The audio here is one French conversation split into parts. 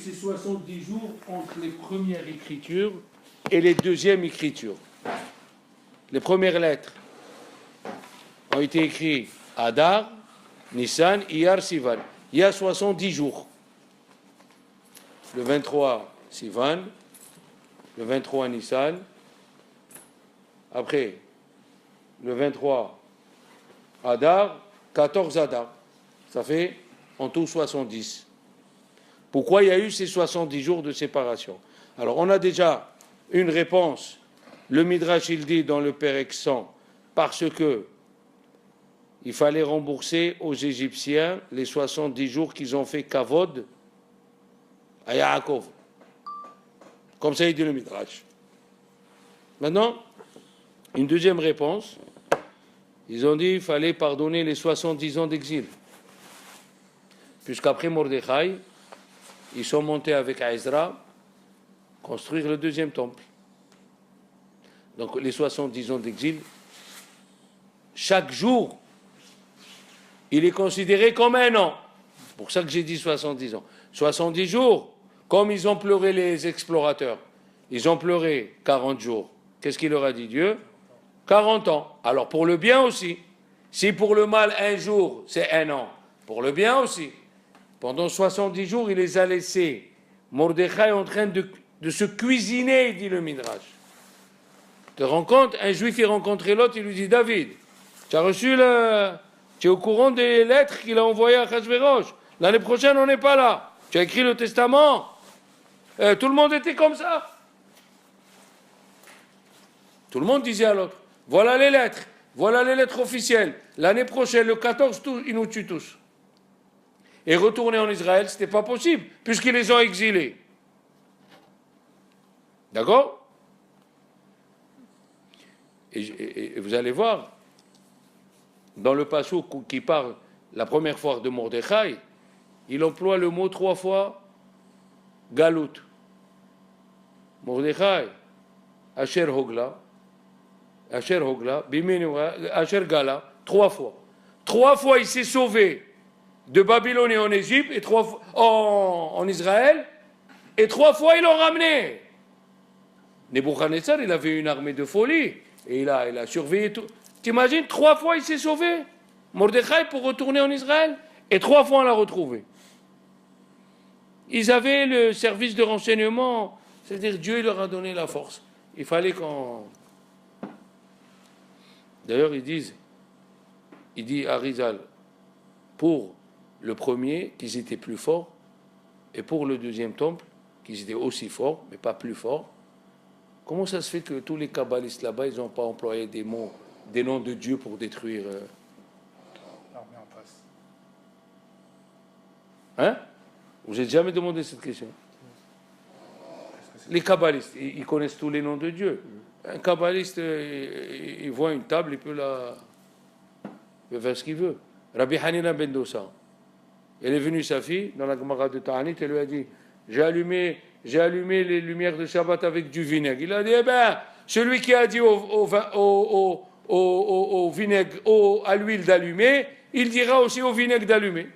ces 70 jours entre les premières écritures et les deuxièmes écritures. Les premières lettres ont été écrites Adar, Nissan, Iyar, Sivan. Il y a 70 jours. Le 23 Sivan, le 23 Nissan, après le 23 Adar, 14 Adar. Ça fait en tout 70. Pourquoi il y a eu ces 70 jours de séparation? Alors, on a déjà une réponse. Le Midrash, il dit dans le Pérec 100, parce que il fallait rembourser aux Égyptiens les 70 jours qu'ils ont fait Kavod à Yaakov. Comme ça, il dit le Midrash. Maintenant, une deuxième réponse. Ils ont dit qu'il fallait pardonner les 70 ans d'exil. Puisqu'après Mordechai, ils sont montés avec Ezra construire le deuxième temple. Donc les 70 ans d'exil, chaque jour, il est considéré comme un an. C'est pour ça que j'ai dit 70 ans. 70 jours, comme ils ont pleuré les explorateurs, ils ont pleuré 40 jours. Qu'est-ce qu'il leur a dit Dieu? 40 ans. Alors pour le bien aussi. Si pour le mal, un jour, c'est un an. Pour le bien aussi. Pendant 70 jours, il les a laissés. Mordechai est en train de se cuisiner, dit le Midrash. Tu te rends compte? Un juif, il rencontrait l'autre, il lui dit, David, tu as reçu tu es au courant des lettres qu'il a envoyées à Achashverosh. L'année prochaine, on n'est pas là. Tu as écrit le testament. Tout le monde était comme ça. Tout le monde disait à l'autre, voilà les lettres officielles. L'année prochaine, le 14, ils nous tuent tous. Et retourner en Israël, ce n'était pas possible, puisqu'ils les ont exilés. D'accord? Et vous allez voir, dans le passage qui parle la première fois de Mordechai, il emploie le mot 3 fois, Galout. Mordechai, Asher Hogla, Asher Gala, 3 fois. 3 fois il s'est sauvé de Babylone et en Égypte, et 3 fois en Israël, et 3 fois ils l'ont ramené. Nebuchadnezzar, il avait une armée de folie, et il a surveillé tout. T'imagines, 3 fois il s'est sauvé, Mordechai, pour retourner en Israël, et 3 fois on l'a retrouvé. Ils avaient le service de renseignement, c'est-à-dire Dieu il leur a donné la force. Il fallait qu'on... D'ailleurs, il dit à Rizal, pour le premier, qu'ils étaient plus forts, et pour le deuxième temple, qu'ils étaient aussi forts, mais pas plus forts. Comment ça se fait que tous les kabbalistes là-bas, ils n'ont pas employé des mots, des noms de Dieu pour détruire l'armée en face? Hein? Vous n'avez jamais demandé cette question? Les kabbalistes, ils connaissent tous les noms de Dieu. Un kabbaliste, il voit une table, il peut faire ce qu'il veut. Rabbi Hanina ben Dossa, elle est venue sa fille dans la Gemara de Ta'anit, elle lui a dit, j'ai allumé les lumières de Shabbat avec du vinaigre. Il a dit, eh ben, celui qui a dit au vinaigre, à l'huile d'allumer, il dira aussi au vinaigre d'allumer.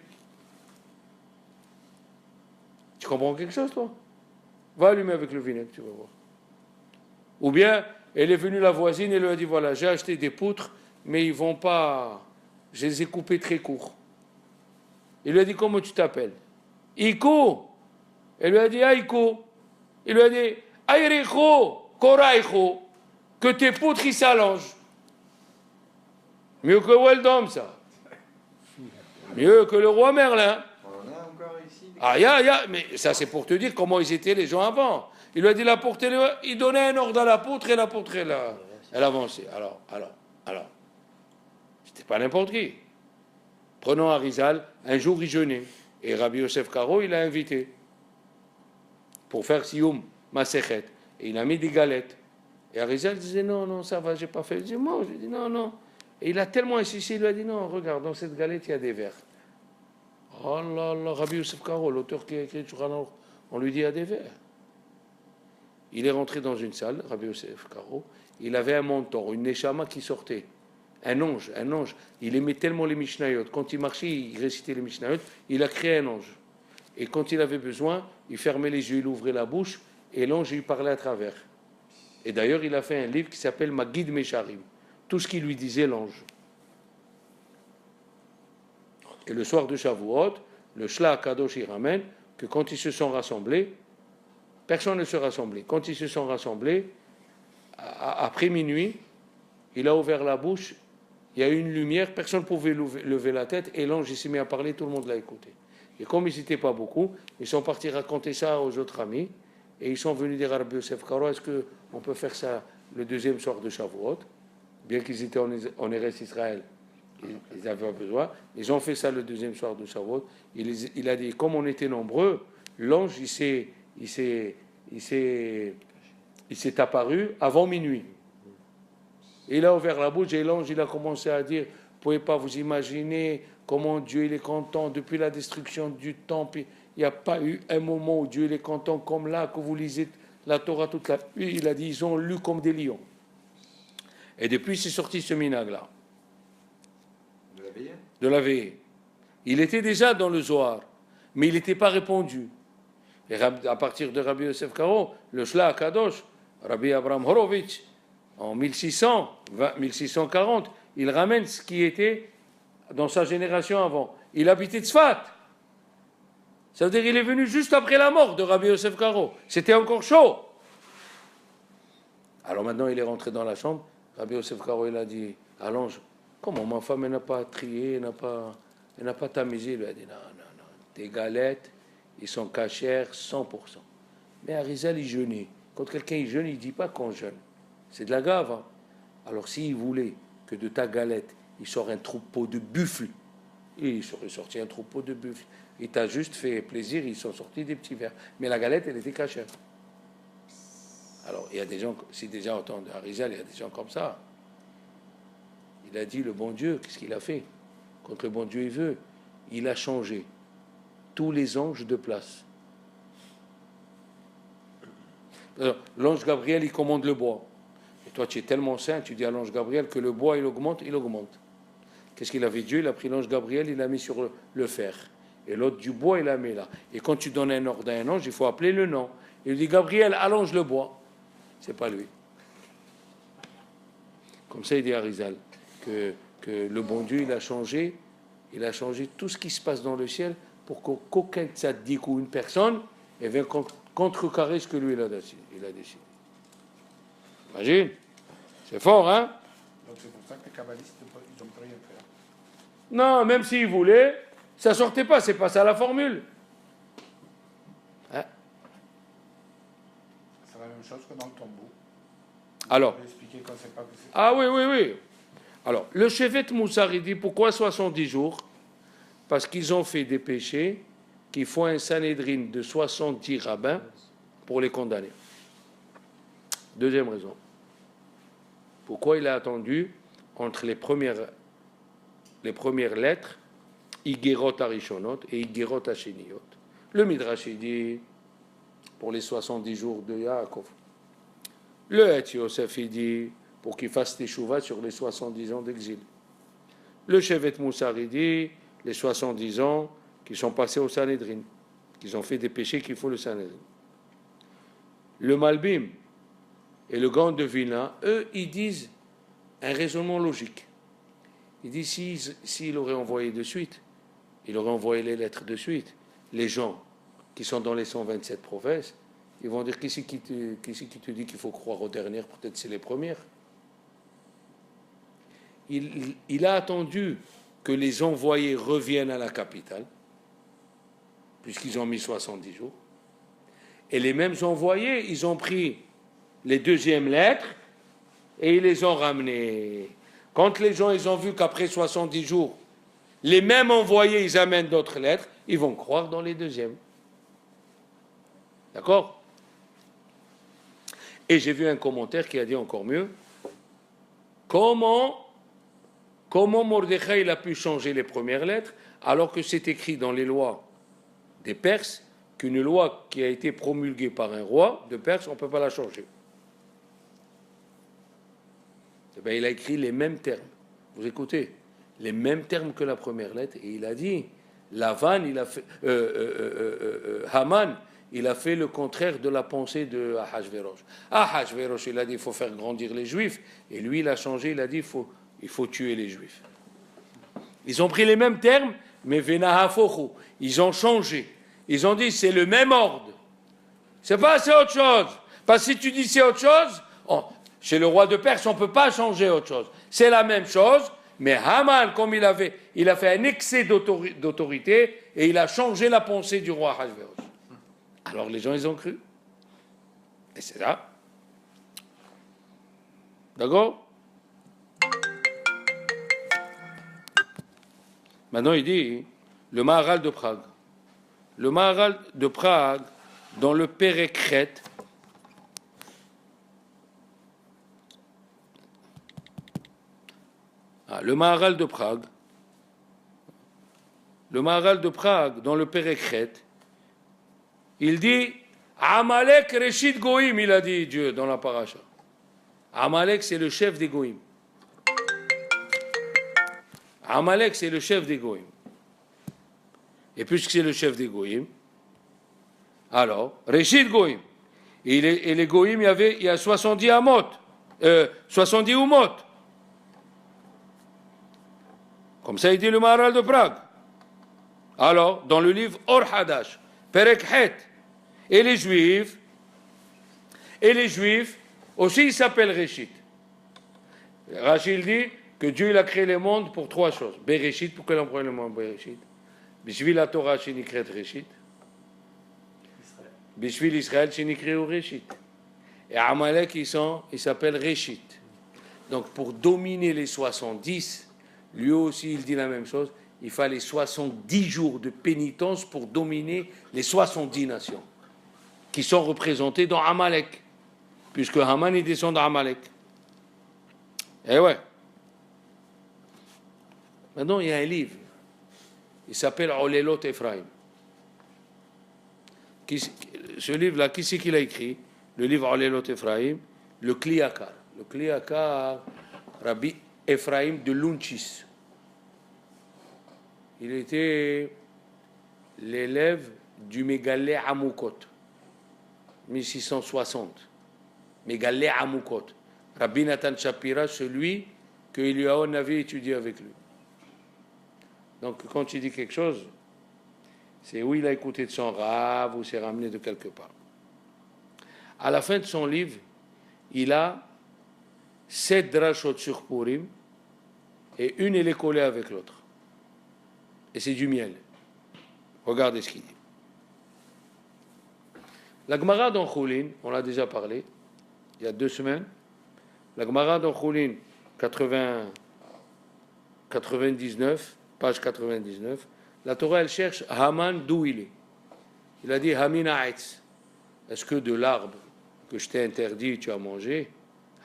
Tu comprends quelque chose, toi? Va allumer avec le vinaigre, tu vas voir. Ou bien, elle est venue la voisine et lui a dit, voilà, j'ai acheté des poutres, mais ils vont pas... Je les ai coupées très courts. Il lui a dit, comment tu t'appelles? Iko. Elle lui a dit, Aiko. Il lui a dit, Airicho, Koraicho, que tes poutres, ils s'allongent. Mieux que Weldom, ça. Mieux que le roi Merlin. On en a encore ici. Mais ça c'est pour te dire comment ils étaient les gens avant. Il lui a dit la poutre, il donnait un ordre à la poutre et la poutre elle avançait. Alors, c'était pas n'importe qui. Prenons Arizal, un jour il jeûnait et Rabbi Yosef Karo il l'a invité pour faire Sioum Masechet et il a mis des galettes. Et Arizal disait non ça va, j'ai pas fait. Il dit moi, j'ai dit non. Et il a tellement insisté, il lui a dit non, regarde, dans cette galette il y a des vers. Oh là là, Rabbi Yosef Karo, l'auteur qui a écrit Shulchan, on lui dit il y a des vers. Il est rentré dans une salle, Rabbi Yosef Karo, il avait un mentor, une neshama qui sortait, un ange. Il aimait tellement les Mishnayot. Quand il marchait, il récitait les Mishnayot, il a créé un ange. et quand il avait besoin, il fermait les yeux, il ouvrait la bouche, et l'ange lui parlait à travers. Et d'ailleurs, il a fait un livre qui s'appelle Magid Mesharim. Tout ce qu'il lui disait l'ange. Et le soir de Shavuot, le Shla Kadosh, il ramène que quand ils se sont rassemblés, personne ne se rassemblait. Quand ils se sont rassemblés, après minuit, il a ouvert la bouche, il y a eu une lumière, personne ne pouvait lever la tête, et l'ange s'est mis à parler, tout le monde l'a écouté. Et comme ils n'étaient pas beaucoup, ils sont partis raconter ça aux autres amis, et ils sont venus dire à Rabbi Yosef Karo, est-ce qu'on peut faire ça le deuxième soir de Shavuot? Bien qu'ils étaient en Eretz Israël, ils avaient besoin. Ils ont fait ça le deuxième soir de Shavuot. Il a dit, comme on était nombreux, l'ange, il s'est apparu avant minuit. Et il a ouvert la bouche et l'ange, il a commencé à dire, vous ne pouvez pas vous imaginer comment Dieu il est content depuis la destruction du temple. Il n'y a pas eu un moment où Dieu il est content comme là, que vous lisez la Torah toute la nuit. Il a dit, ils ont lu comme des lions. Et depuis, c'est sorti ce minag-là. De la veillée. De la veillée. Il était déjà dans le Zohar, mais il n'était pas répondu. Et à partir de Rabbi Yosef Karo, le Shla Kadosh, Rabbi Abraham Horowitz, en 1640, il ramène ce qui était dans sa génération avant. Il habitait Tzfat. Ça veut dire qu'il est venu juste après la mort de Rabbi Yosef Karo. C'était encore chaud. Alors maintenant, il est rentré dans la chambre. Rabbi Yosef Karo, il a dit à l'ange, comment ma femme, elle n'a pas trié, elle n'a pas tamisé. Il lui a dit, non, tes galettes, ils sont cachères 100%. Mais Arizal, il jeûnait. Quand quelqu'un il jeûne, il ne dit pas qu'on jeûne. C'est de la gave. Hein. Alors s'il voulait que de ta galette, il sort un troupeau de buffles, il serait sorti un troupeau de buffles. Il t'a juste fait plaisir, ils sont sortis des petits verres. Mais la galette, elle était cachère. Alors, il y a des gens, si déjà entendent Arizal, il y a des gens comme ça. Il a dit, le bon Dieu, qu'est-ce qu'il a fait? Quand le bon Dieu il veut, il a changé tous les anges de place. Alors, l'ange Gabriel, il commande le bois. Et toi, tu es tellement saint, tu dis à l'ange Gabriel que le bois, il augmente. Qu'est-ce qu'il avait Dieu? Il a pris l'ange Gabriel, il l'a mis sur le fer. Et l'autre du bois, il l'a mis là. Et quand tu donnes un ordre à un ange, il faut appeler le nom. Il dit, Gabriel, allonge le bois. C'est pas lui. Comme ça, il dit à Rizal que le bon Dieu, il a changé tout ce qui se passe dans le ciel pour qu'aucun tzaddik ou une personne vienne contrecarrer ce que lui, il a décidé. Imagine. C'est fort, hein? Donc c'est pour ça que les kabbalistes, ils n'ont plus rien faire. Non, même s'ils voulaient, ça sortait pas, c'est pas ça la formule. Hein? C'est la même chose que dans le tombeau. Alors. Expliquer qu'on sait pas que c'est. Ah oui. Alors, le Shevet Moussar, il dit pourquoi 70 jours? Parce qu'ils ont fait des péchés qu'il faut un Sanhédrin de 70 rabbins pour les condamner. Deuxième raison. Pourquoi il a attendu entre les premières lettres, Igerot Arishonot et Igerot Hasheniot? Le Midrash, il dit pour les 70 jours de Yaakov. Le Het Yosef, il dit pour qu'il fasse teshuva sur les 70 ans d'exil. Le Shevet Moussar, il dit les 70 ans qui sont passés au Sanhédrin, qu'ils ont fait des péchés qu'il faut le Sanhédrin. Le Malbim et le Gaon de Vilna, eux, ils disent un raisonnement logique. Ils disent s'il aurait envoyé de suite, il aurait envoyé les lettres de suite, les gens qui sont dans les 127 prophètes, ils vont dire qui c'est qui te dit qu'il faut croire aux dernières, peut-être c'est les premières. Il a attendu que les envoyés reviennent à la capitale, puisqu'ils ont mis 70 jours. Et les mêmes envoyés, ils ont pris les deuxièmes lettres et ils les ont ramenées. Quand les gens ils ont vu qu'après 70 jours, les mêmes envoyés, ils amènent d'autres lettres, ils vont croire dans les deuxièmes. D'accord? Et j'ai vu un commentaire qui a dit encore mieux, comment Mordechai il a pu changer les premières lettres alors que c'est écrit dans les lois des Perses qu'une loi qui a été promulguée par un roi de Perse, on ne peut pas la changer. Eh bien, il a écrit les mêmes termes. Vous écoutez, les mêmes termes que la première lettre, et il a dit, Haman, il a fait le contraire de la pensée de Ahasverosh. Ahasverosh, il a dit il faut faire grandir les Juifs, et lui, il a changé, il a dit il faut tuer les Juifs. Ils ont pris les mêmes termes, mais Venahafochu, ils ont changé. Ils ont dit c'est le même ordre. C'est autre chose. Parce que si tu dis c'est autre chose, chez le roi de Perse, on ne peut pas changer autre chose. C'est la même chose, mais Haman, comme il a fait un excès d'autorité et il a changé la pensée du roi Ahasverosh. Alors les gens, ils ont cru. Et c'est ça. D'accord? Maintenant, il dit le Maharal de Prague. Le Maharal de Prague, dans le Pérécret, le Maharal de Prague, dans le Pérécret, il dit Amalek Reshit Goïm, il a dit Dieu dans la paracha. Amalek, c'est le chef des Goïm. Amalek, c'est le chef des Goïm. Et puisque c'est le chef des Goïm, alors, Reshit Goïm. Et les Goïm, il y a 70 Amot, 70 Umot. Comme ça, il dit le Maharal de Prague. Alors, dans le livre Or Hadash, Perek Het, et les Juifs aussi, ils s'appellent Reshit. Rachid dit que Dieu il a créé le monde pour trois choses. Bereshit, pourquoi il a employé le mot Bereshit? Bishvil la Torah, Shenikret Reshit. Bishvil Israël, Shenikret Reshit. Et Amalek, il s'appelle Reshit. Donc, pour dominer les 70, lui aussi, il dit la même chose. Il fallait 70 jours de pénitence pour dominer les 70 nations qui sont représentées dans Amalek, puisque Haman il descend d'Amalek. Eh ouais. Maintenant, il y a un livre. Il s'appelle Olelot Ephraim. Ce livre-là, qui c'est qui l'a écrit? Le livre Olelot Ephraim, le Kliakar. Le Kliakar, Rabbi Ephraim de Lunchis. Il était l'élève du Mégalé Amoukot, 1660. Mégalé Amoukot. Rabbi Nathan Shapira, celui que Eliyahu avait étudié avec lui. Donc, quand il dit quelque chose, c'est où il a écouté de son rave ou s'est ramené de quelque part. À la fin de son livre, il a 7 drachot sur Purim et une, elle est collée avec l'autre. Et c'est du miel. Regardez ce qu'il dit. La Gemara dans Choulin, on l'a déjà parlé, il y a 2 semaines. La Gemara dans Choulin, 99, page 99. La Torah, elle cherche Haman d'où il est. Il a dit Hamin Ha'etz. Est-ce que de l'arbre que je t'ai interdit, tu as mangé?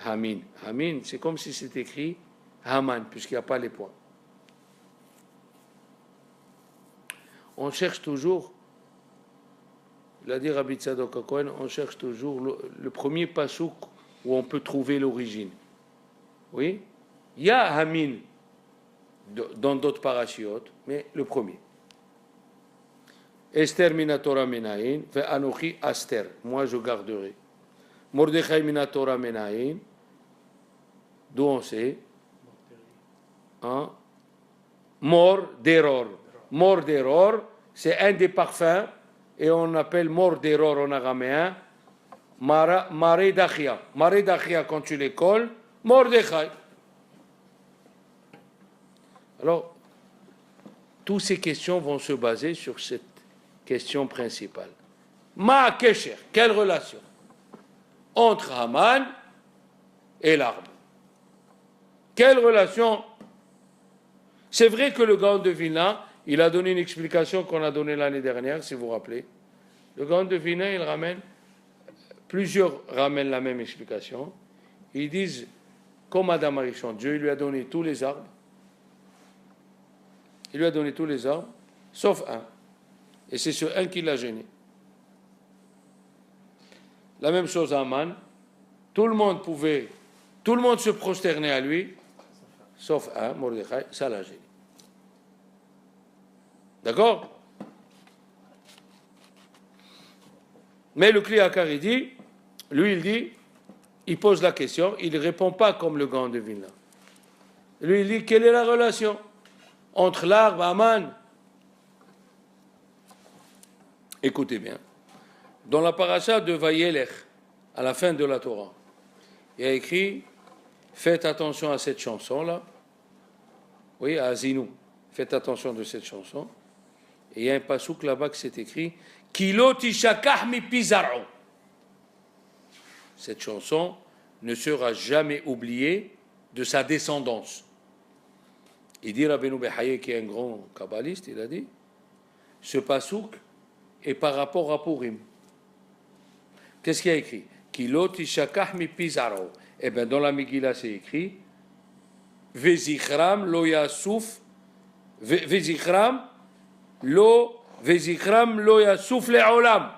Hamin. Hamin, c'est comme si c'était écrit Haman, puisqu'il n'y a pas les points. On cherche toujours, il a dit Rabbi Tzadok HaKohen, on cherche toujours le premier pasouk où on peut trouver l'origine. Oui? Il y a Hamin dans d'autres parachiotes, mais le premier. Esther minatora menaïn, ve anochi aster, moi je garderai. Mordechai minatora menaïn, d'où on sait? Hein? Mort d'error. Mort d'error, c'est un des parfums, et on appelle mort d'error en araméen, maré d'achia. Maré d'achia, quand tu les colles, Mordechai. Alors, toutes ces questions vont se baser sur cette question principale. Ma kesher, quelle relation entre Haman et l'arbre? Quelle relation? C'est vrai que le Gaon de Vilna, il a donné une explication qu'on a donnée l'année dernière, si vous vous rappelez. Le Gaon de Vilna, il ramène, plusieurs ramènent la même explication. Ils disent, comme Adam Arishon, Dieu lui a donné tous les arbres. Il lui a donné tous les arbres, sauf un. Et c'est sur un qui l'a gêné. La même chose à Haman. Tout le monde se prosternait à lui, sauf un, Mordechai, ça l'a gêné. D'accord? Mais le Kli Yakar, il dit, lui, il dit, il pose la question, il ne répond pas comme le Gaon de Vilna. Lui, il dit, quelle est la relation entre l'arbre, Aman? Écoutez bien. Dans la paracha de Vayelech, à la fin de la Torah, il y a écrit, faites attention à cette chanson-là. Oui, à Azinou. Faites attention de cette chanson. Et il y a un pasouk là-bas qui s'est écrit, Kilo tishakah mi pizar'o. Cette chanson ne sera jamais oubliée de sa descendance. Il dit Rabbeinu Behaye, qui est un grand kabbaliste, il a dit, ce pasouk est par rapport à Purim. Qu'est-ce qu'il y a écrit? Kilo tishakah mi pizar'o. Eh bien, dans la Megillah, c'est écrit, Vezichram lo yasuf, Vezichram lo yasuf le'olam.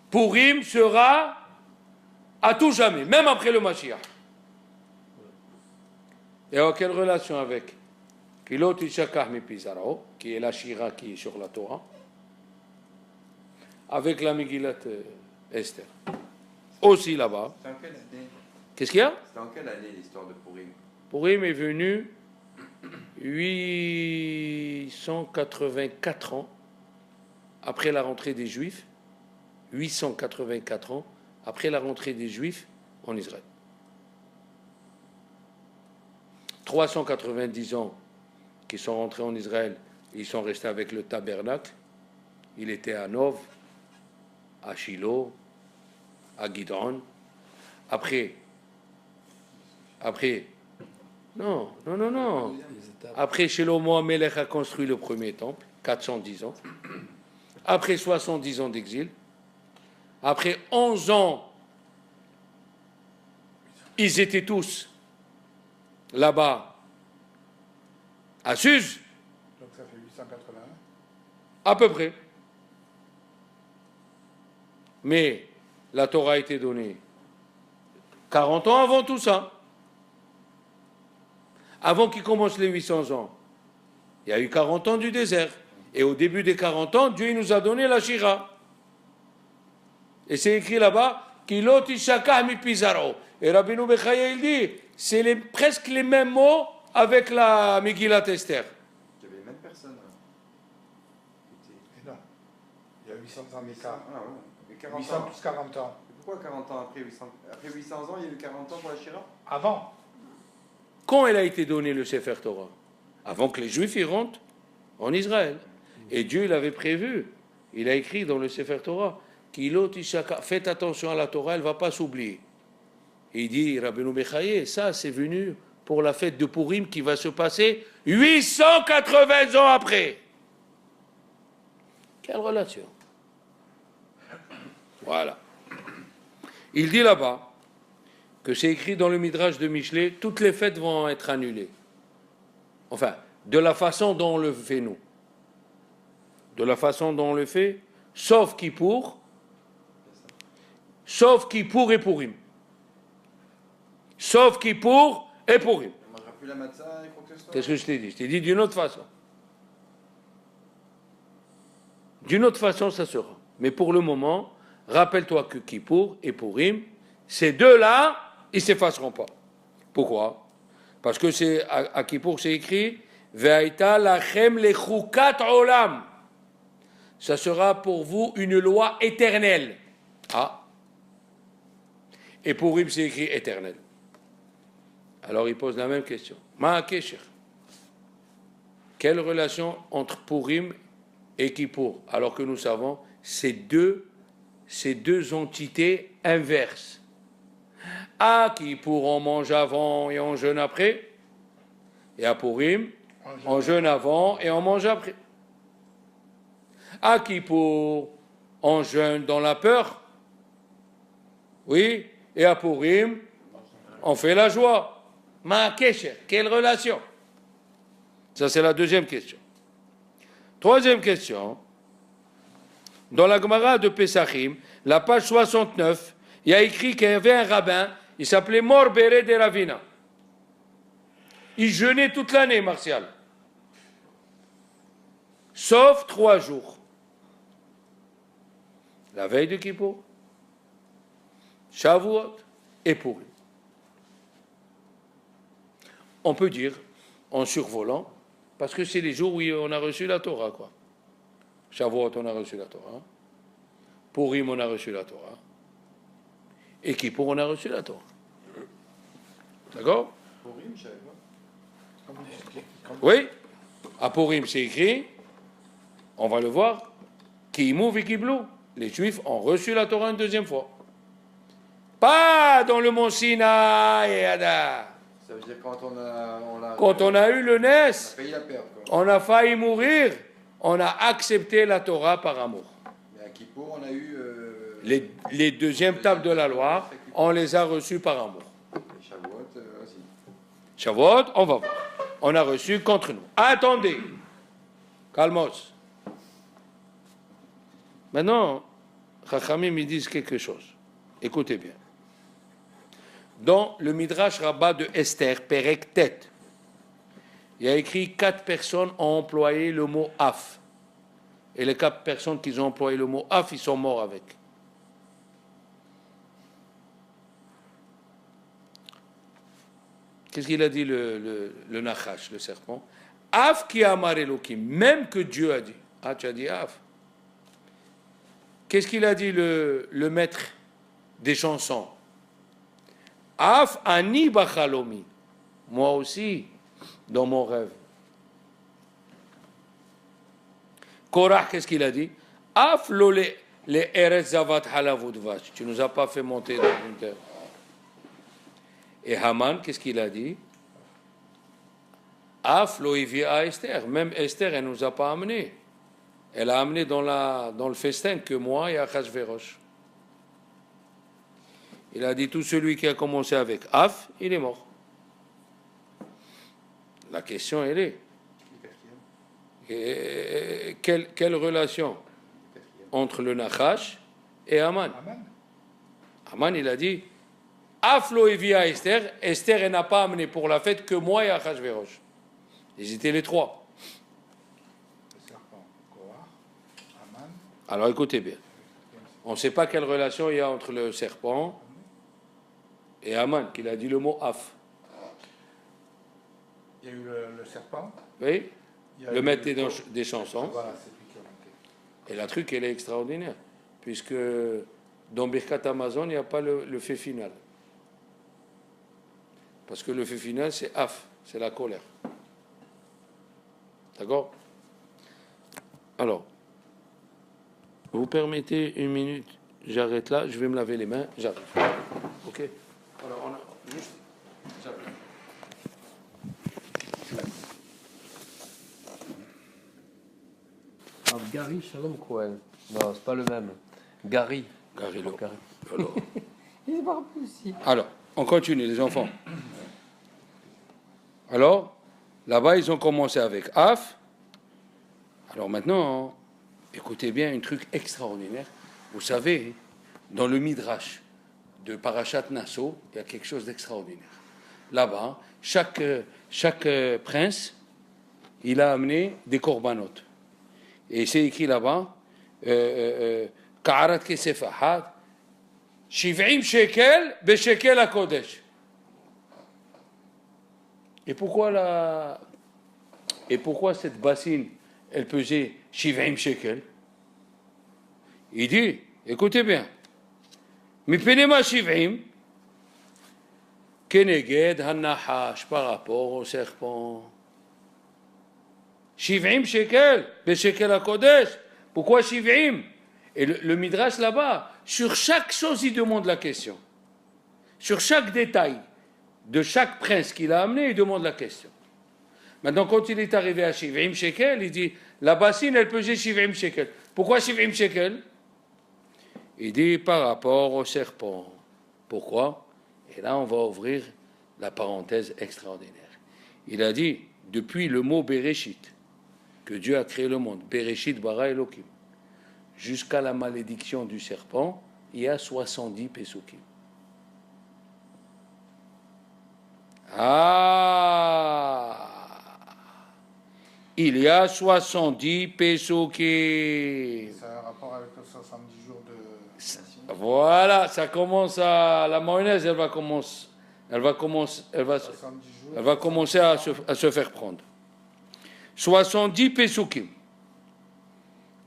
Purim sera à tout jamais, même après le Mashiach. Et à quelle relation avec Kilot Ishakah mi Pizarro, qui est la Shira qui est sur la Torah, avec la Megillat Esther. Aussi là-bas. C'est en quelle année? Qu'est-ce qu'il y a? C'est en quelle année l'histoire de Purim? Purim est venu 884 ans après la rentrée des Juifs. 884 ans après la rentrée des Juifs en Israël. 390 ans qui sont rentrés en Israël, ils sont restés avec le tabernacle. Il était à Nov, à Shiloh, à Gidon. Après, non. Après, Shlomo Amelech a construit le premier temple, 410 ans. Après 70 ans d'exil. Après 11 ans, ils étaient tous là-bas, à Suse. Donc ça fait 881. À peu près. Mais la Torah a été donnée 40 ans avant tout ça. Avant qu'il commence les 800 ans. Il y a eu 40 ans du désert. Et au début des 40 ans, Dieu nous a donné la Shira. Et c'est écrit là-bas, Kilot Ishakah mi Pizarro. Et Rabbeinu Bechaye, il dit, c'est presque les mêmes mots avec la Megillat Esther. Il y avait les mêmes personnes. Et non. Il y a 800 ans d'écart. Ah ouais. Et 40 800 ans. plus 40 ans. Et pourquoi 40 ans après 800? Après 800 ans, il y a eu 40 ans pour la Shira? Avant. Quand elle a été donnée le Sefer Torah? Avant que les Juifs y rentrent en Israël. Et Dieu l'avait prévu. Il a écrit dans le Sefer Torah, faites attention à la Torah, elle ne va pas s'oublier. Et il dit, Rabbeinu Bechaye, ça c'est venu pour la fête de Purim qui va se passer 880 ans après. Quelle relation? Voilà. Il dit là-bas que c'est écrit dans le Midrash de Michelet, toutes les fêtes vont être annulées. Enfin, de la façon dont on le fait nous. De la façon dont on le fait, sauf Kippour et Purim. Sauf Kippour et Purim. On ne mangera plus la matzah et quoi que ce soit. Qu'est-ce que je t'ai dit? Je t'ai dit d'une autre façon. D'une autre façon, ça sera. Mais pour le moment, rappelle-toi que Kippour et Purim, ces deux-là, ils ne s'effaceront pas. Pourquoi? Parce que c'est à Kippour, c'est écrit Ve'aita lachem lechukat olam. Ça sera pour vous une loi éternelle. Ah. Et Purim, c'est écrit éternel. Alors il pose la même question. Ma kesher. Quelle relation entre Purim et Kippour? Alors que nous savons, ces deux entités inverses. À Kippour, on mange avant et on jeûne après. Et à Purim, on jeûne avant et on mange après. À Kippour, on jeûne dans la peur. Oui. Et à Purim, on fait la joie. Ma kesher, quelle relation? Ça, c'est la deuxième question. Troisième question. Dans la Gemara de Pesachim, la page 69, il y a écrit qu'il y avait un rabbin, il s'appelait Mor Beret de Ravina. Il jeûnait toute l'année, Martial. sauf 3 jours. La veille de Kippour, Shavuot et Purim. On peut dire, en survolant, parce que c'est les jours où on a reçu la Torah, quoi. Shavuot, on a reçu la Torah. Purim, on a reçu la Torah. Et Kippour, on a reçu la Torah. D'accord? Purim, je savais pas. Oui. À Purim, c'est écrit, on va le voir, Kiimou et Kiblou. Les Juifs ont reçu la Torah une deuxième fois. Pas dans le mont Sinaï, Ada. Ça veut dire quand on Quand on a eu le on a Nes, failli la perdre. Quoi. on a failli mourir, on a accepté la Torah par amour. Mais à Kippour, on a eu. Les deuxièmes tables de la loi, on les a reçues par amour. Les Shavuot, aussi. Shavuot, on va voir. On a reçu contre nous. Attendez. Calmos. Maintenant, Chachamim me disent quelque chose. Écoutez bien. Dans le Midrash Rabbah de Esther, Perek Tet, il y a écrit 4 personnes ont employé le mot af. Et les 4 personnes qui ont employé le mot af, ils sont morts avec. Qu'est-ce qu'il a dit le Nachash, le serpent? Af qui a amar Elohim, même que Dieu a dit. Ah, tu as dit af. Qu'est-ce qu'il a dit le maître des chansons? Af ani bachalomi. Moi aussi, dans mon rêve. Korah, qu'est-ce qu'il a dit? Af lo le eretz zavat halavut vash. Tu nous as pas fait monter dans une terre. Et Haman, qu'est-ce qu'il a dit? Af lo ivia Esther. Même Esther, elle ne nous a pas amené. Elle a amené dans le festin que moi et Achashverosh. Il a dit tout celui qui a commencé avec Af, il est mort. La question, elle est quelle relation entre le Nachash et Haman? Haman, il a dit Af lo ivia Esther. Esther, elle n'a pas amené pour la fête que moi et Achashverosh. Ils étaient les 3. Alors écoutez bien, on ne sait pas quelle relation il y a entre le serpent et Haman, qu'il a dit le mot af. Il y a eu le serpent. Oui, le maître des chansons. Voilà, c'est lui qui a monté. Et la truc, elle est extraordinaire, puisque dans Birkat Amazon, il n'y a pas le fait final. Parce que le fait final, c'est af, c'est la colère. D'accord? Alors, vous permettez une minute, j'arrête là, je vais me laver les mains, j'arrive. Ok? Alors, on a juste. J'arrive. Gary Shalom Cohen. Non, c'est pas le même. Gary. Gary Lo. Gary. Alors. Il est pas aussi. Alors, on continue, les enfants. Alors, là-bas, ils ont commencé avec Af. Alors maintenant, écoutez bien, un truc extraordinaire. Vous savez, dans le Midrash de Parashat Nassau, il y a quelque chose d'extraordinaire. Là-bas, chaque prince, il a amené des corbanotes. Et c'est écrit là-bas, Ka'arat kesef ahad, 70 shekel beshekel hakodesh. Et pourquoi cette bassine, elle pesait 70 shekels? Il dit, écoutez bien, Mipenema 70, Keneged Hanahash par rapport au serpent. 70 shekels, beshekel hakodesh. Pourquoi 70? Et le Midrash là-bas, sur chaque chose, il demande la question. Sur chaque détail de chaque prince qu'il a amené, il demande la question. Maintenant, quand il est arrivé à 70 shekels, il dit, la bassine, elle pesait 70 shekels. Pourquoi 70 shekels? Il dit, par rapport au serpent. Pourquoi? Et là, on va ouvrir la parenthèse extraordinaire. Il a dit, depuis le mot Bereshit, que Dieu a créé le monde, Bereshit bara Elohim, jusqu'à la malédiction du serpent, il y a 70 pesukim. Ah! il y a 70 Pesukim. Ça a un rapport avec les 70 jours de... Voilà, ça commence à... La mayonnaise, elle va commencer... Elle va commencer, 70 jours. elle va commencer à se faire prendre. 70 Pesukim.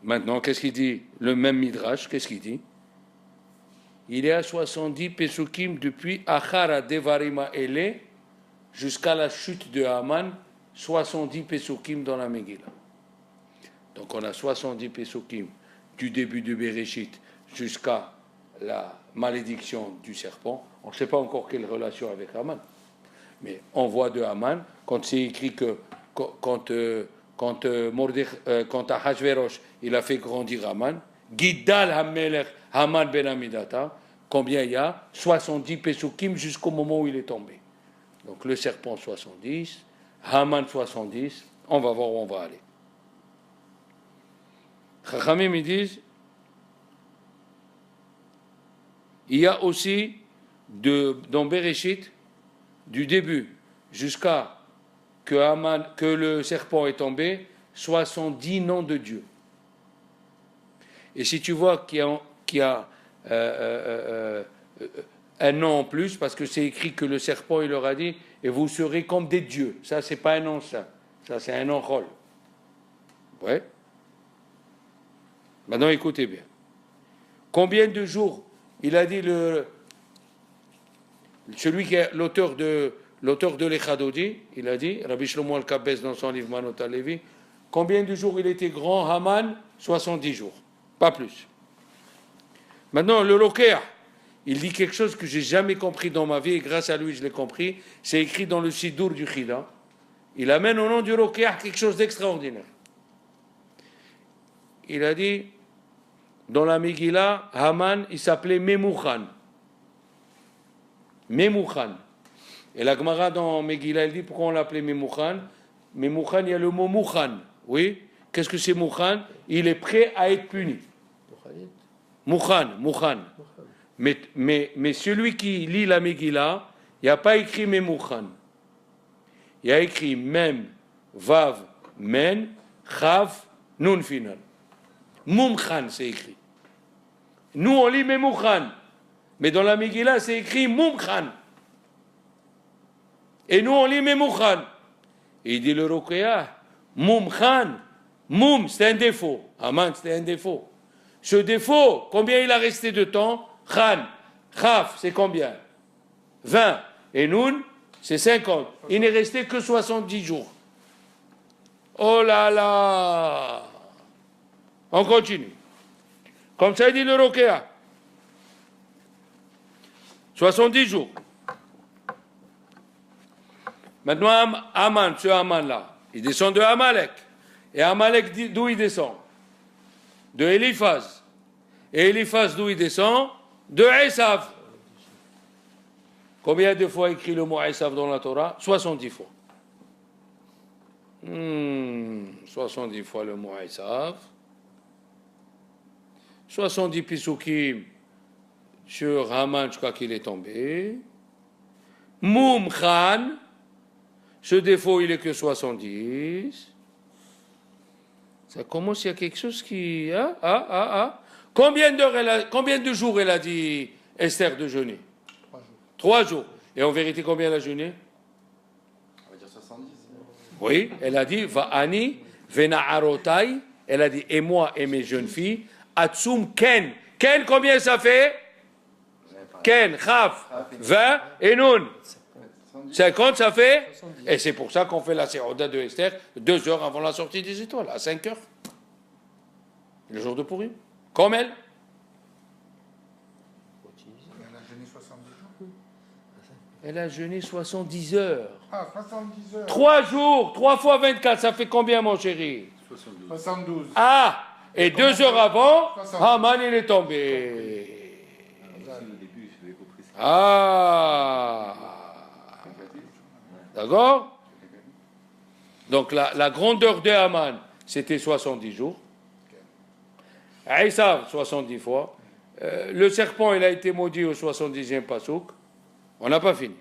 Maintenant, qu'est-ce qu'il dit? Le même Midrash, qu'est-ce qu'il dit? Il y a 70 Pesukim depuis Achara Devarima Ele jusqu'à la chute de Haman, 70 Pesukim dans la Megillah. Donc on a 70 Pesukim du début de Bereshit jusqu'à la malédiction du serpent. On ne sait pas encore quelle relation avec Haman. Mais on voit de Haman, quand c'est écrit que quand Ahashverosh, il a fait grandir Haman, Giddal Hamelech Haman ben Amidata, combien il y a? 70 Pesukim jusqu'au moment où il est tombé. Donc le serpent 70, Haman 70, on va voir où on va aller. Chachamim, ils disent, il y a aussi, dans Bereshit, du début jusqu'à que le serpent est tombé, 70 noms de Dieu. Et si tu vois qu'il y a un nom en plus, parce que c'est écrit que le serpent, il leur a dit, et vous serez comme des dieux. Ça, c'est pas un nom, ça c'est un nom rôle. Ouais. Maintenant, écoutez bien. Combien de jours il a dit celui qui est l'auteur de l'Echadodi, il a dit, Rabbi Shlomo Al-Kabes dans son livre Manot Levi, combien de jours il était grand, Haman? 70 jours, pas plus. Maintenant, le Lokéa, il dit quelque chose que j'ai jamais compris dans ma vie, et grâce à lui je l'ai compris, c'est écrit dans le Sidour du Chida. Il amène au nom du Lokéa quelque chose d'extraordinaire. Il a dit, dans la Megillah, Haman, il s'appelait Memouchan. Memouchan. Et la Gemara dans Megillah, elle dit pourquoi on l'appelait Memouchan. Memouchan, il y a le mot Mouchan. Oui. Qu'est-ce que c'est Mouchan? Il est prêt à être puni. Mouchan. Mais celui qui lit la Megillah, il n'y a pas écrit Memouchan. Il y a écrit Mem, Vav, Men, Chav, Nun final. Mumchan, c'est écrit. Nous, on lit Memouchan. Mais dans la Megillah, c'est écrit Mumchan. Et nous, on lit Memouchan. Et il dit le Rokéa, Mumchan. Mum, c'est un défaut. Aman, c'est un défaut. Ce défaut, combien il a resté de temps? Khan. Khaf, c'est combien? 20. Et Nun, c'est 50. Il n'est resté que 70 jours. Oh là là! On continue. Comme ça, il dit le Rokéa. 70 jours. Maintenant, Haman, ce Haman-là, il descend de Amalek. Et Amalek, d'où il descend? De Eliphaz. Et Eliphaz, d'où il descend? De Esav. Combien de fois écrit le mot Esav dans la Torah? 70 fois. 70 fois le mot Esav. 70 Pisukim sur Haman jusqu'à qu'il est tombé. Mumchan, ce défaut il est que 70. Ça commence, il y a quelque chose qui... Combien de jours elle a dit Esther de jeûner? 3 jours. Et en vérité, combien elle a jeûné? On va dire 70. Oui, elle a dit Va'ani, Vena'arotai, elle a dit et moi et mes jeunes filles, Atsum Ken. Ken, combien ça fait? Ken, Chaf, 20 et Nun. 50, ça fait? Et c'est pour ça qu'on fait la séroda de Esther 2 heures avant la sortie des étoiles, à 5 heures. Le jour de Pourim. Comme elle. Elle a jeûné 70 jours. Elle a jeûné 70 heures. Ah, 70 heures. 3 jours, 3 fois 24, ça fait combien, mon chéri? 72. Ah! Et 2 heures avant, 60. Haman, il est tombé. Ah! D'accord? Donc la grandeur de Haman, c'était 70 jours. Esav, 70 fois. Le serpent, il a été maudit au 70e pasouk. On n'a pas fini.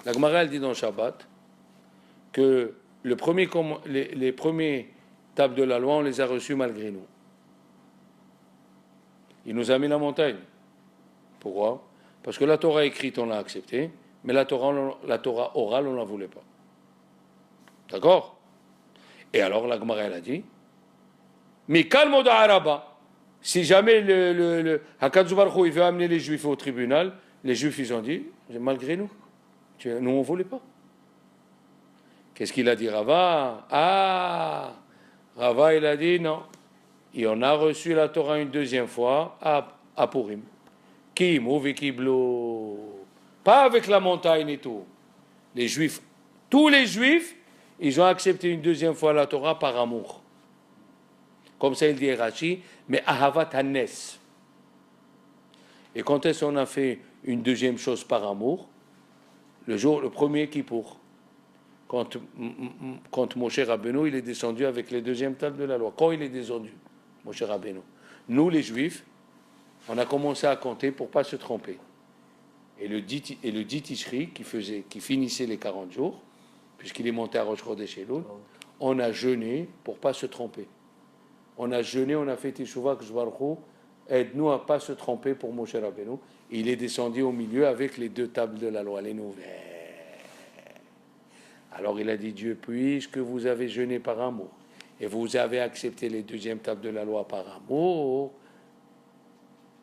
La Gemara, elle dit dans Shabbat que les premiers tables de la loi, on les a reçus malgré nous. Il nous a mis la montagne. Pourquoi? Parce que la Torah écrite, on l'a acceptée, mais la Torah orale, on ne la voulait pas. D'accord? Et alors, la Gemara, elle a dit, mais calme Araba. Si jamais le Hakadosh Baruch Hu, il veut amener les Juifs au tribunal, les Juifs, ils ont dit, malgré nous, nous, on ne voulait pas. Qu'est-ce qu'il a dit, Rava? Ah, Rava, il a dit, non. Et on a reçu la Torah une deuxième fois à Purim. Qui mouve qui blou. Pas avec la montagne et tout. Les Juifs, tous les Juifs, ils ont accepté une deuxième fois la Torah par amour. Comme ça, il dit Rashi, mais Ahavat Hanes. Et quand est-ce qu'on a fait une deuxième chose par amour? Le premier Kippour. Quand Moshe Rabbeinu, il est descendu avec les deuxièmes tables de la loi. Quand il est descendu, Moshe Rabbeinu. Nous, les Juifs, on a commencé à compter pour ne pas se tromper. Et le dit Tishri, qui finissait les 40 jours, puisqu'il est monté à Rosh Chodesh Elul, on a jeûné pour ne pas se tromper. On a jeûné, on a fait Teshuvah, que Baruch aide-nous à ne pas se tromper pour Moshe Rabbeinu. Il est descendu au milieu avec les deux tables de la loi, les nouvelles. Alors il a dit, Dieu, puisque vous avez jeûné par amour, et vous avez accepté les deuxièmes tables de la loi par amour,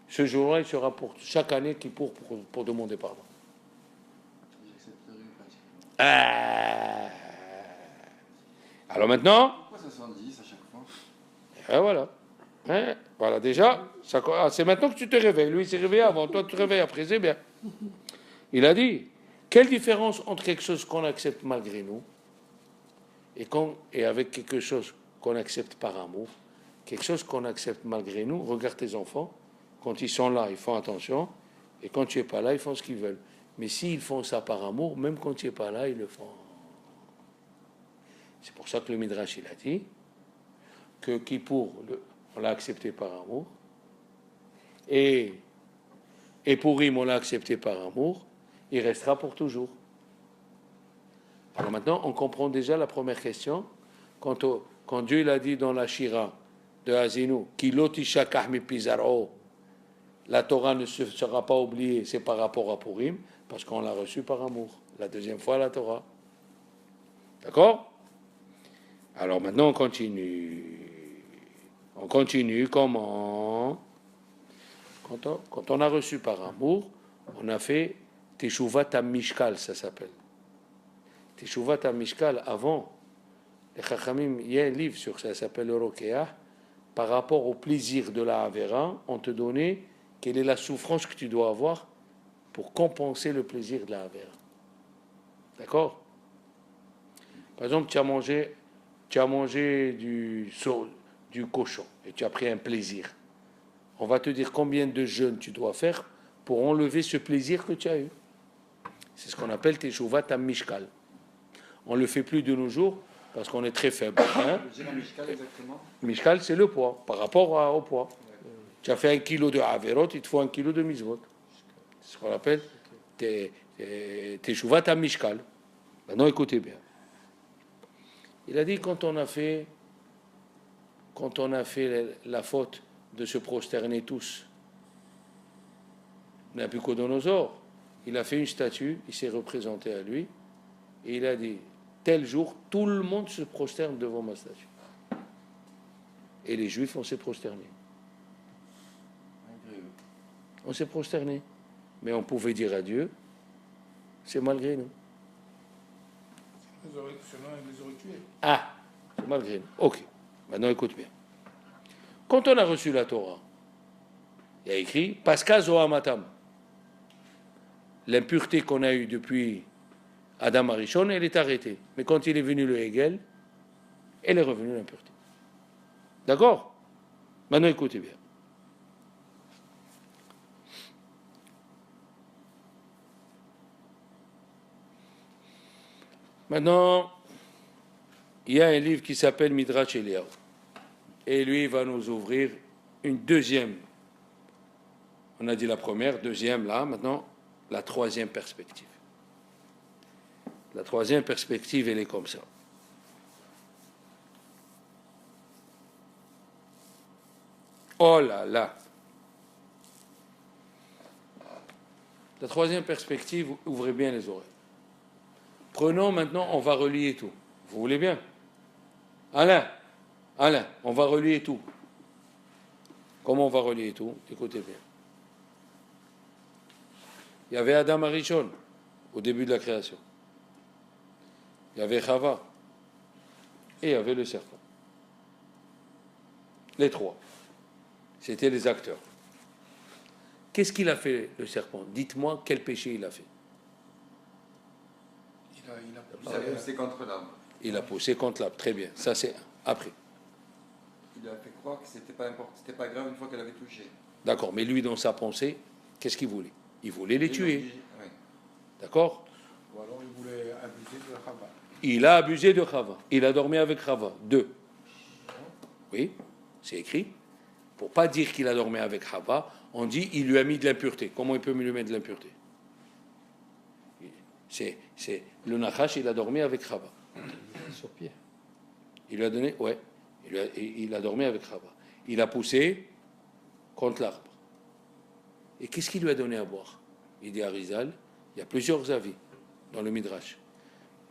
ce jour-là, il sera pour chaque année qui pour demander pardon. Alors maintenant. Pourquoi 70 à chaque fois? Et voilà. Voilà, déjà, c'est maintenant que tu te réveilles. Lui, il s'est réveillé avant. Toi, tu te réveilles après, c'est bien. Il a dit, quelle différence entre quelque chose qu'on accepte malgré nous et avec quelque chose qu'on accepte par amour? Quelque chose qu'on accepte malgré nous. Regarde tes enfants. Quand ils sont là, ils font attention. Et quand tu n'es pas là, ils font ce qu'ils veulent. Mais s'ils font ça par amour, même quand tu n'es pas là, ils le font. C'est pour ça que le Midrash, il a dit que Kippour, on l'a accepté par amour. Et Purim, on l'a accepté par amour. Il restera pour toujours. Alors maintenant, on comprend déjà la première question. Quand Dieu l'a dit dans la Shira de Hazinu, Ki lo tishakach mipizaro, la Torah ne sera pas oubliée, c'est par rapport à Purim, parce qu'on l'a reçu par amour. La deuxième fois, la Torah. D'accord? Alors maintenant, on continue. On continue comment? Quand on a reçu par amour, on a fait Teshuvat HaMishkal, ça s'appelle. Teshuvat HaMishkal, avant, les Chachamim, il y a un livre sur ça, ça s'appelle le Rokeah. Par rapport au plaisir de la Avera, on te donnait quelle est la souffrance que tu dois avoir pour compenser le plaisir de la Avera. D'accord? Par exemple, tu as mangé du cochon et tu as pris un plaisir. On va te dire combien de jeûnes tu dois faire pour enlever ce plaisir que tu as eu. C'est ce qu'on appelle Teshuvat HaMishkal. On ne le fait plus de nos jours parce qu'on est très faible. Hein? Mishkal, exactement. Mishkal, c'est le poids, par rapport au poids. Tu as fait 1 kilo de Averot, il te faut 1 kilo de Mitzvot. C'est ce qu'on appelle Teshuvat HaMishkal. Maintenant, écoutez bien. Il a dit quand on a fait la faute de se prosterner tous, Nabucodonosor, il a fait une statue, il s'est représenté à lui, et il a dit, tel jour, tout le monde se prosterne devant ma statue. Et les Juifs, on s'est prosterné. On s'est prosterné. Mais on pouvait dire à Dieu, c'est malgré nous. Sinon, ils les auraient tués. Ah, c'est malgré nous. Ok, maintenant écoute bien. Quand on a reçu la Torah, il y a écrit Pascha Zohamatam. L'impureté qu'on a eue depuis Adam Arishon, elle est arrêtée. Mais quand il est venu le Hegel, elle est revenue l'impureté. D'accord? Maintenant écoutez bien. Maintenant, il y a un livre qui s'appelle Midrash Eliyahu. Et lui, il va nous ouvrir une deuxième. On a dit la première, deuxième là, maintenant, la troisième perspective. La troisième perspective, elle est comme ça. Oh là là. La troisième perspective, ouvrez bien les oreilles. Prenons maintenant, on va relier tout. Vous voulez bien? Alain, on va relier tout. Comment on va relier tout? Écoutez bien. Il y avait Adam Arishon au début de la création. Il y avait Chava. Et il y avait le serpent. Les trois. C'était les acteurs. Qu'est-ce qu'il a fait, le serpent? Dites-moi quel péché il a fait. Il a poussé contre l'arbre. Il a poussé contre l'arbre. Très bien. Ça, c'est après. Il a fait croire que c'était pas grave une fois qu'elle avait touché. D'accord. Mais lui, dans sa pensée, qu'est-ce qu'il voulait? Il voulait les tuer. Oui. D'accord? Ou alors il voulait abuser de Chava. Il a abusé de Chava. Il a dormi avec Chava. 2. Oui, c'est écrit. Pour pas dire qu'il a dormi avec Chava, on dit il lui a mis de l'impureté. Comment il peut lui mettre de l'impureté? C'est le Nachash, il a dormi avec Chava. Sur pied. Il lui a donné, ouais, il a dormi avec Chava. Il a poussé contre l'arbre. Et qu'est-ce qu'il lui a donné à boire? Il dit à Rizal, il y a plusieurs avis dans le Midrash.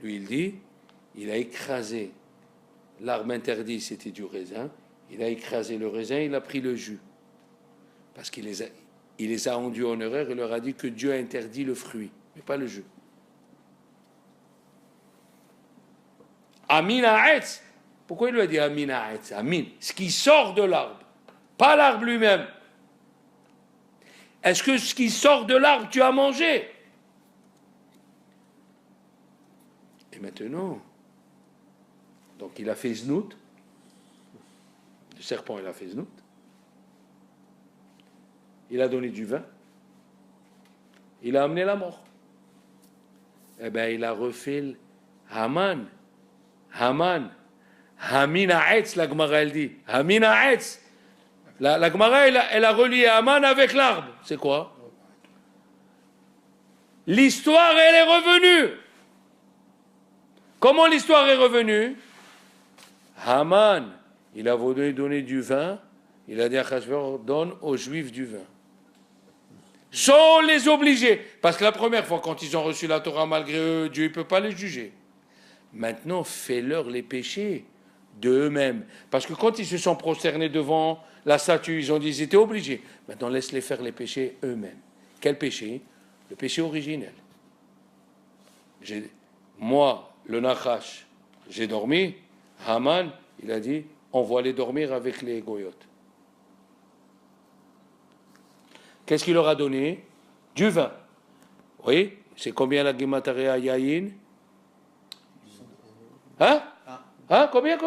Lui, il dit, il a écrasé l'arbre interdit, c'était du raisin. Il a écrasé le raisin, il a pris le jus. Parce qu'il les a induits en erreur et leur a dit que Dieu a interdit le fruit, mais pas le jus. Amin ha'etz. Pourquoi il lui a dit Amin ha'etz? Amin, ce qui sort de l'arbre, pas l'arbre lui-même. Est-ce que ce qui sort de l'arbre, tu as mangé? Et maintenant, donc il a fait znout. Le serpent, il a fait znout. Il a donné du vin. Il a amené la mort. Eh bien, il a refait Haman. Hamin ha'etz, la Gemara, elle dit. Hamin ha'etz. La Gemara, elle a relié Haman avec l'arbre. C'est quoi? L'histoire, elle est revenue. Comment l'histoire est revenue? Haman, il a voulu donner du vin. Il a dit à Achashverosh, donne aux Juifs du vin. Sans les obliger. Parce que la première fois, quand ils ont reçu la Torah malgré eux, Dieu ne peut pas les juger. Maintenant, fais-leur les péchés d'eux-mêmes. Parce que quand ils se sont prosternés devant la statue, ils ont dit qu'ils étaient obligés. Maintenant, laisse-les faire les péchés eux-mêmes. Quel péché? Le péché originel. Moi, le Nachash, j'ai dormi. Haman, il a dit, on va aller dormir avec les goyotes. Qu'est-ce qu'il leur a donné? Du vin. Oui, c'est combien la Gematria Yayin? Hein? Combien?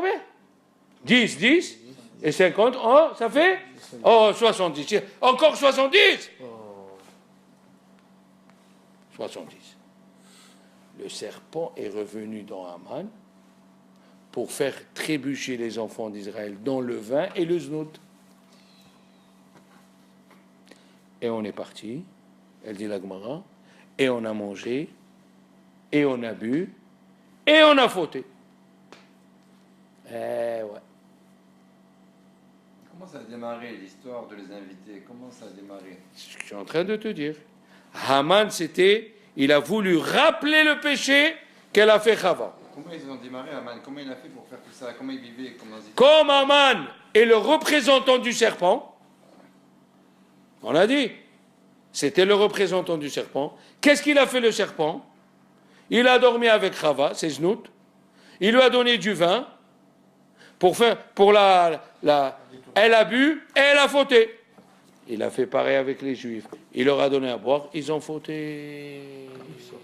10 et 50, oh, ça fait? Oh, 70. Encore 70? 70. Le serpent est revenu dans Haman pour faire trébucher les enfants d'Israël dans le vin et le znout. Et on est parti, elle dit la Gemara, et on a mangé, et on a bu, et on a fauté. Ouais. Comment ça a démarré l'histoire de les inviter? Comment ça a démarré? Je suis en train de te dire. Haman, il a voulu rappeler le péché qu'elle a fait Chava. Comment ils ont démarré, Haman? Comment il a fait pour faire tout ça? Comment il vivait? Comme Haman est le représentant du serpent, on a dit, c'était le représentant du serpent. Qu'est-ce qu'il a fait le serpent? Il a dormi avec Chava, c'est Znout. Il lui a donné du vin elle a bu et elle a fauté. Il a fait pareil avec les Juifs. Il leur a donné à boire, ils ont fauté.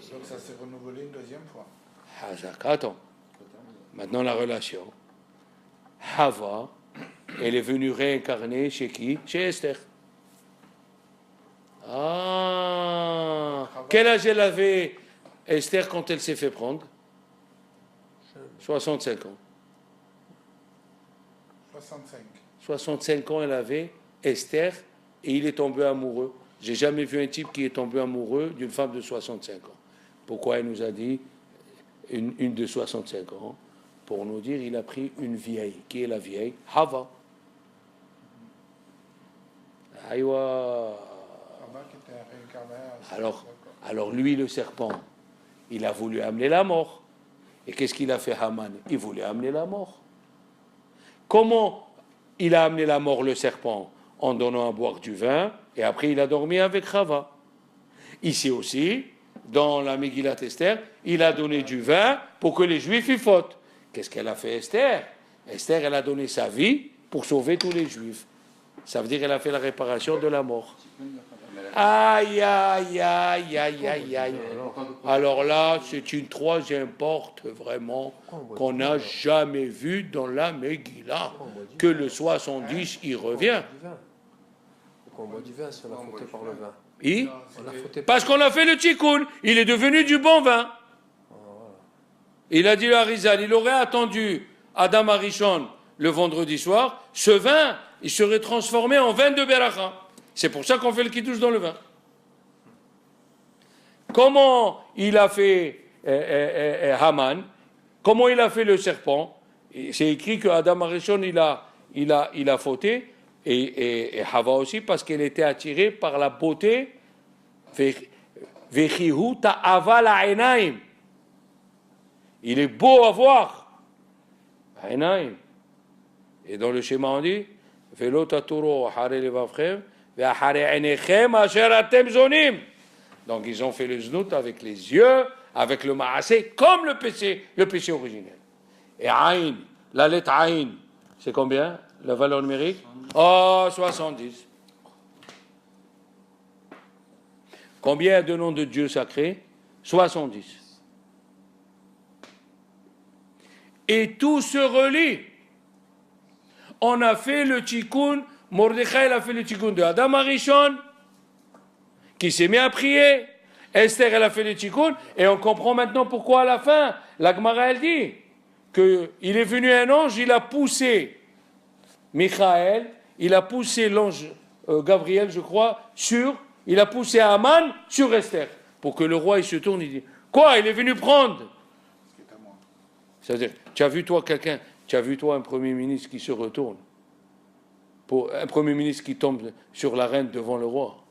Donc ça s'est renouvelé une deuxième fois. Attends. Maintenant la relation. Hava, elle est venue réincarner chez qui? Chez Esther. Quel âge elle avait Esther quand elle s'est fait prendre? 65 ans. 65 ans elle avait Esther et il est tombé amoureux. J'ai jamais vu un type qui est tombé amoureux d'une femme de 65 ans. Pourquoi il nous a dit une de 65 ans? Pour nous dire il a pris une vieille. Qui est la vieille? Hava. Aïwa. Haman qui était réincarné. Alors lui, le serpent, il a voulu amener la mort. Et qu'est-ce qu'il a fait, Haman? Il voulait amener la mort. Comment il a amené la mort, le serpent? En donnant à boire du vin, et après il a dormi avec Chava. Ici aussi, dans la Megillat Esther, il a donné du vin pour que les Juifs y fautent. Qu'est-ce qu'elle a fait, Esther? Esther, elle a donné sa vie pour sauver tous les Juifs. Ça veut dire qu'elle a fait la réparation de la mort. Aïe, aïe, aïe, aïe, aïe, aïe. Alors là, c'est une troisième porte, vraiment, qu'on n'a jamais vue dans la Megillah. Que le 70, il revient. On boit du vin si on a fauté par le vin. Et On a fauté parce qu'on a fait le tikkun, il est devenu du bon vin. Il a dit le Harizal, il aurait attendu Adam Arishon le vendredi soir, ce vin, il serait transformé en vin de Beracha. C'est pour ça qu'on fait le kiddush dans le vin. Comment il a fait Haman? Comment il a fait le serpent? C'est écrit que Adam Arishon, il a fauté, et Hava aussi, parce qu'elle était attirée par la beauté. Vechihu ta'ava la'enaim. Il est beau à voir. Enaim. Et dans le schéma on dit Velo taturo hare levavchem ve'hare enechem asher atem zonim. Donc ils ont fait le znout avec les yeux, avec le maasé, comme le péché originel. Et Aïn, la lettre Aïn, c'est combien la valeur numérique? Oh, 70. Combien de noms de Dieu sacrés? 70. Et tout se relie. On a fait le tikkun, Mordechai a fait le tikkun de Adam Arishon, qui s'est mis à prier. Esther, elle a fait le tikkun, et on comprend maintenant pourquoi à la fin, la Gemara, elle dit qu'il est venu un ange, il a poussé Michael, il a poussé l'ange Gabriel, je crois, il a poussé Haman sur Esther, pour que le roi il se tourne, il dit quoi, il est venu prendre. C'est-à-dire, tu as vu toi un premier ministre qui se retourne, un premier ministre qui tombe sur la reine devant le roi.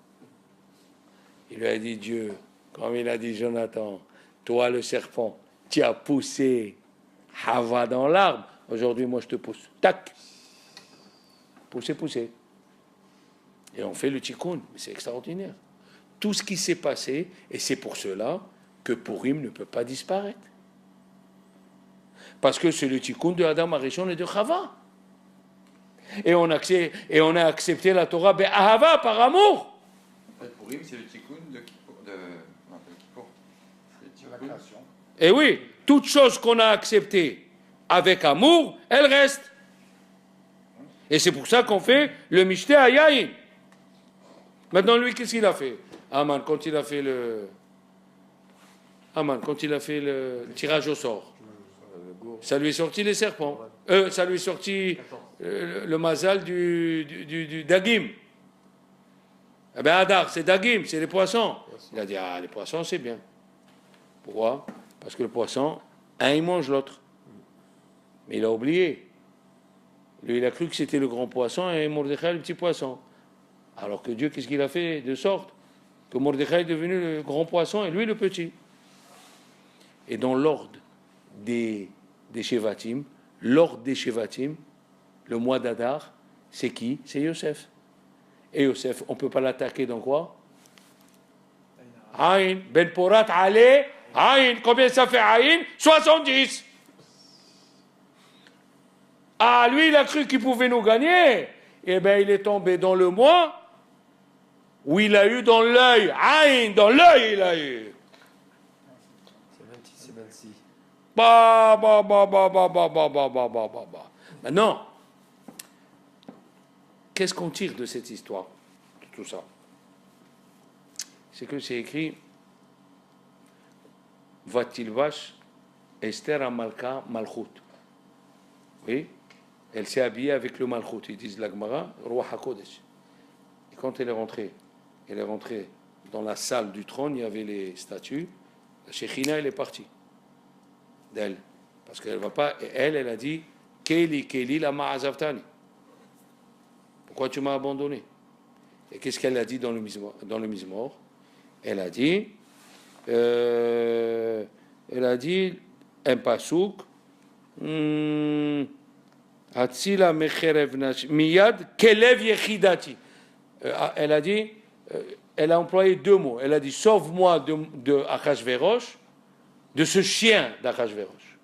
Il lui a dit Dieu, comme il a dit Jonathan, toi le serpent, tu as poussé Hava dans l'arbre, aujourd'hui moi je te pousse. Tac. Pousser. Et on fait le tikkun, c'est extraordinaire. Tout ce qui s'est passé, et c'est pour cela que Purim ne peut pas disparaître. Parce que c'est le tikkun de Adam Arishon et de Chava. Et on a accepté la Torah be'ahava, par amour. Purim, c'est le tikkun de Kippour. C'est la création. Et oui, toute chose qu'on a acceptée avec amour, elle reste. Et c'est pour ça qu'on fait le Mishté à Yaïn. Maintenant, lui, qu'est-ce qu'il a fait? Haman, quand il a fait le tirage au sort, ça lui est sorti les serpents. Ça lui est sorti le mazal du Dagim. Eh bien, Hadar, c'est Dagim, c'est les poissons. Il a dit, les poissons, c'est bien. Pourquoi? Parce que le poisson, un, il mange l'autre. Mais il a oublié. Lui, il a cru que c'était le grand poisson et Mordechai le petit poisson. Alors que Dieu, qu'est-ce qu'il a fait de sorte que Mordechai est devenu le grand poisson et lui le petit. Et dans l'ordre des Shevatim, le mois d'Adar, c'est qui? C'est Yosef. Et Yosef, on ne peut pas l'attaquer dans quoi? Aïn, Ben Porat, allez, Aïn, combien ça fait Aïn? 70. Ah, lui, il a cru qu'il pouvait nous gagner. Eh bien, il est tombé dans le mois où il a eu dans l'œil. Aïn, dans l'œil, il a eu. C'est 26. Maintenant, qu'est-ce qu'on tire de cette histoire, de tout ça? C'est que c'est écrit Vatilvash Esther Amalka Malchut. Oui? Elle s'est habillée avec le Malchut, ils disent la Gemara, Roi HaKodesh. Et quand elle est rentrée dans la salle du trône, il y avait les statues. La Shechina, elle est partie d'elle. Parce qu'elle va pas, et elle a dit Keli, lama azavtani. Pourquoi tu m'as abandonné? Et qu'est-ce qu'elle a dit dans le Mizmor? Elle a dit un pasouk, Hatzila mecherev miyad kelev yechidati. Elle a dit, elle a employé 2 mots. Elle a dit sauve-moi de Achashverosh, de ce chien d'Achashverosh.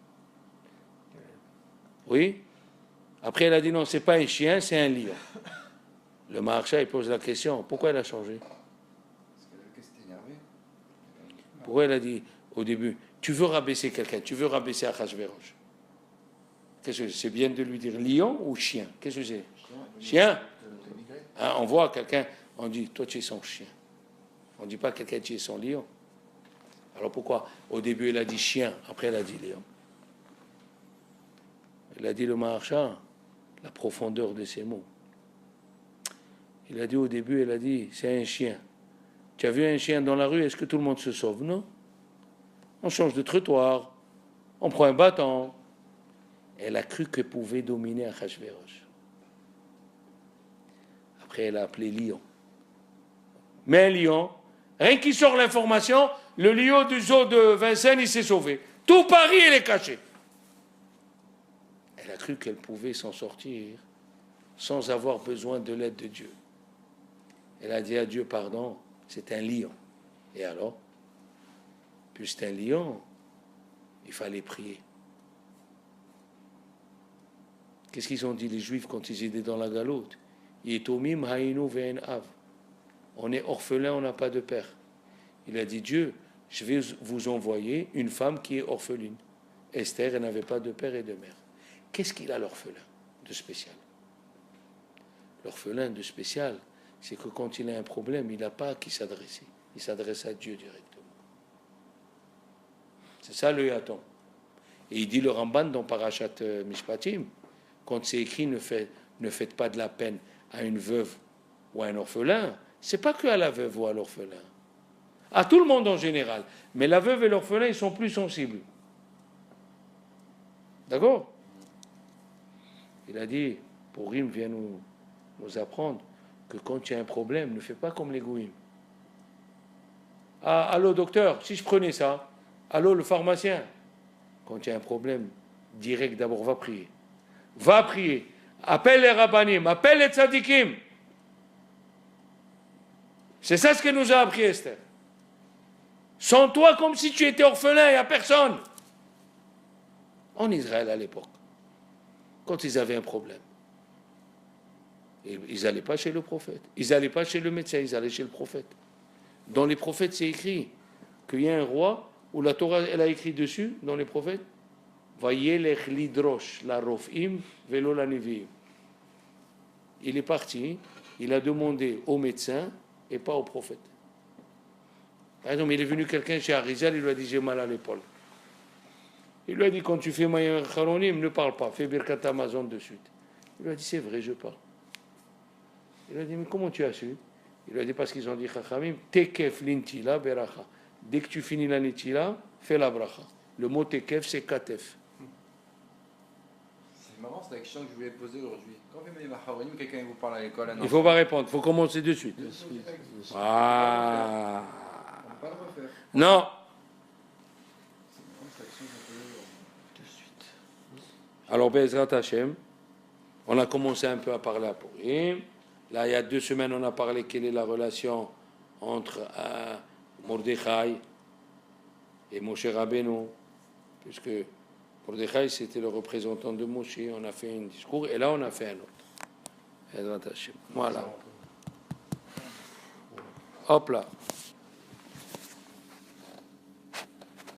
Oui. Après, elle a dit non, c'est pas un chien, c'est un lion. Le Maharsha, il pose la question, pourquoi elle a changé? Parce qu'elle était énervée. Pourquoi elle a dit au début, tu veux rabaisser quelqu'un, tu veux rabaisser Achashverosh? Qu'est-ce que c'est bien de lui dire lion ou chien? Qu'est-ce que c'est? Chien. Hein, on voit quelqu'un, on dit, toi tu es son chien. On ne dit pas quelqu'un tu es son lion. Alors pourquoi? Au début elle a dit chien, après elle a dit lion. Elle a dit le Maharsha, la profondeur de ces mots. Il a dit au début, elle a dit, c'est un chien. Tu as vu un chien dans la rue, est-ce que tout le monde se sauve? Non. On change de trottoir, on prend un bâton. Elle a cru qu'elle pouvait dominer Achashverosh. Après, elle a appelé lion. Mais un lion, rien qui sort l'information, le lion du zoo de Vincennes, il s'est sauvé. Tout Paris, il est caché. Elle a cru qu'elle pouvait s'en sortir sans avoir besoin de l'aide de Dieu. Elle a dit à Dieu, pardon, c'est un lion. Et alors, puis c'est un lion, il fallait prier. Qu'est-ce qu'ils ont dit les Juifs quand ils étaient dans la galoute? Yetomim hainu ve'en av. On est orphelin, on n'a pas de père. Il a dit, Dieu, je vais vous envoyer une femme qui est orpheline. Esther, elle n'avait pas de père et de mère. Qu'est-ce qu'il a l'orphelin de spécial? L'orphelin de spécial, c'est que quand il a un problème, il n'a pas à qui s'adresser. Il s'adresse à Dieu directement. C'est ça le yatom. Et il dit le Ramban dans Parashat Mishpatim, quand c'est écrit ne faites pas de la peine à une veuve ou à un orphelin, c'est pas que à la veuve ou à l'orphelin. À tout le monde en général. Mais la veuve et l'orphelin, ils sont plus sensibles. D'accord? Il a dit, Purim vient nous apprendre que quand il y a un problème, ne fais pas comme les goïms. Ah, allô docteur, si je prenais ça, allô le pharmacien, quand il y a un problème, direct d'abord, va prier. Va prier. Appelle les rabbanim, appelle les tzadikim. C'est ça ce que nous a appris Esther. Sens-toi comme si tu étais orphelin, il n'y a personne. En Israël à l'époque, quand ils avaient un problème, ils n'allaient pas chez le prophète, ils n'allaient pas chez le médecin, ils allaient chez le prophète. Dans les prophètes, c'est écrit qu'il y a un roi où la Torah, elle a écrit dessus, dans les prophètes, Vayelech lidrosh la rofim velo la neviim. Il est parti, il a demandé au médecin et pas au prophète. Par exemple, il est venu quelqu'un chez Arizal, il lui a dit j'ai mal à l'épaule. Il lui a dit quand tu fais Mayer Charonim, ne parle pas, fais Birkat Amazon de suite. Il lui a dit c'est vrai, je parle. Il lui a dit mais comment tu as su? Il lui a dit parce qu'ils ont dit Chachamim, tekef lintila beracha. Dès que tu finis la nitila, fais la bracha. Le mot tekef c'est katef. C'est marrant, c'est la question que je voulais poser aujourd'hui. Quand vous faites Maharonim, quelqu'un vous parle à l'école, Il ne faut pas répondre, il faut commencer de suite. Ah. On ne peut pas le refaire. Non. Alors, Bezrat Hashem, on a commencé un peu à parler à Purim. Là, il y a 2 semaines, on a parlé quelle est la relation entre Mordechai et Moshe Rabbeinu, puisque Mordechai, c'était le représentant de Moshe. On a fait un discours, et là, on a fait un autre. Bezrat Hashem. Voilà. Hop là.